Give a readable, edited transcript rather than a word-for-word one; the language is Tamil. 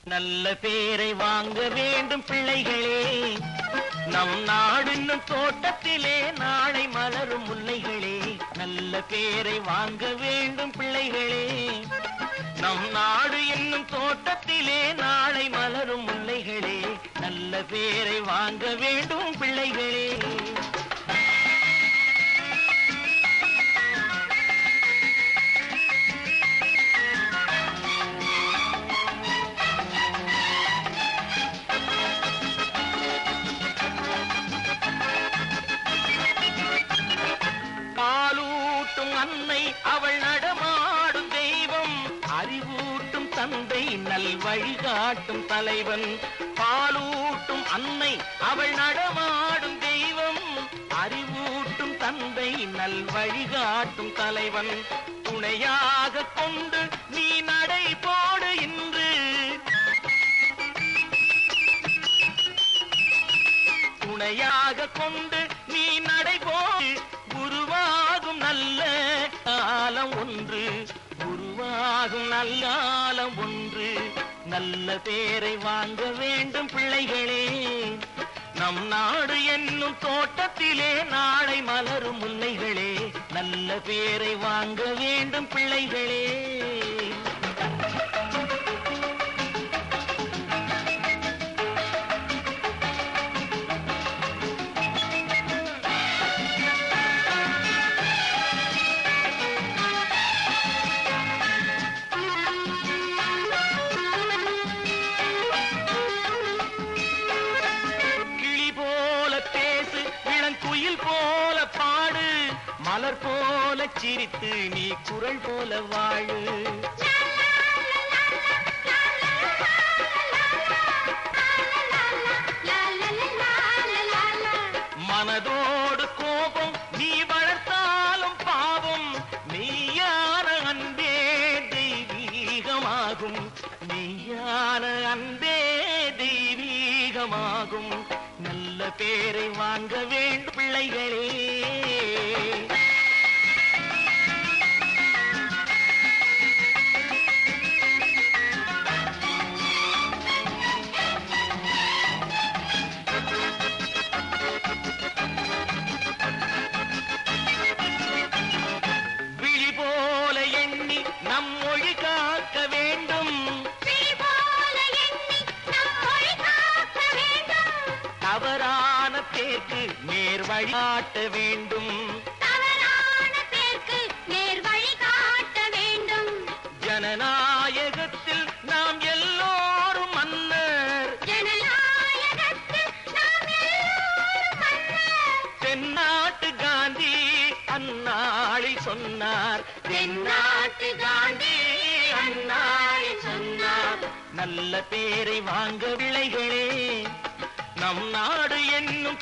நல்ல பேரை வாங்க வேண்டும் பிள்ளைகளே, நம் நாடு இன்னும் தோட்டத்திலே நாளை மலரும் முல்லைகளே. நல்ல பேரை வாங்க வேண்டும் பிள்ளைகளே, நம் நாடு இன்னும் தோட்டத்திலே நாளை மலரும் முல்லைகளே. நல்ல பேரை வாங்க வேண்டும் பிள்ளைகளே. அன்னை அவள் நடமாடும் தெய்வம், அறிவூட்டும் தந்தை நல் வழிகாட்டும் தலைவன். பாலூட்டும் அன்னை அவள் நடமாடும் தெய்வம், அறிவூட்டும் தந்தை நல் வழிகாட்டும் தலைவன். துணையாக கொண்டு நீ நடை போடு இன்று, துணையாக கொண்டு நீ நடை போடு. உருவாகும் நல்ல காலம் ஒன்று, உருவாகும் நல்ல காலம் ஒன்று. நல்ல பேரை வாங்க வேண்டும் பிள்ளைகளே, நம் நாடு என்னும் தோட்டத்திலே நாளை மலரும் முல்லைகளே. நல்ல பேரை வாங்க வேண்டும் பிள்ளைகளே. குயில் போல பாடு, மலர் போல சிரித்து நீ குரல் போல வாழு. மனதோடு கோபம் நீ வளர்த்தாலும் பாவம், மெய்யான அன்பே தெய்வீகமாகும், மெய்யான அன்பே தெய்வீகமாகும். நல்ல பேரை வாங்க வேண்டும் பிள்ளைகளே. விழி போல எண்ணி நம் மொழி காக்க வேண்டும், தவறான பேருக்கு நேர் வழிகாட்ட வேண்டும், தவறான பேருக்கு நேர் வழிகாட்ட வேண்டும். ஜனநாயகத்தில் நாம் எல்லோரும் மன்னர், ஜனநாயகத்தில் நாம் எல்லோரும் மன்னர். தென்னாட்டு காந்தி அந்நாளில் சொன்னார், தென்னாட்டு காந்தி அந்நாளில் சொன்னார். நல்ல பேரை வாங்க பிள்ளைகளே, நம் நாடு என்னும்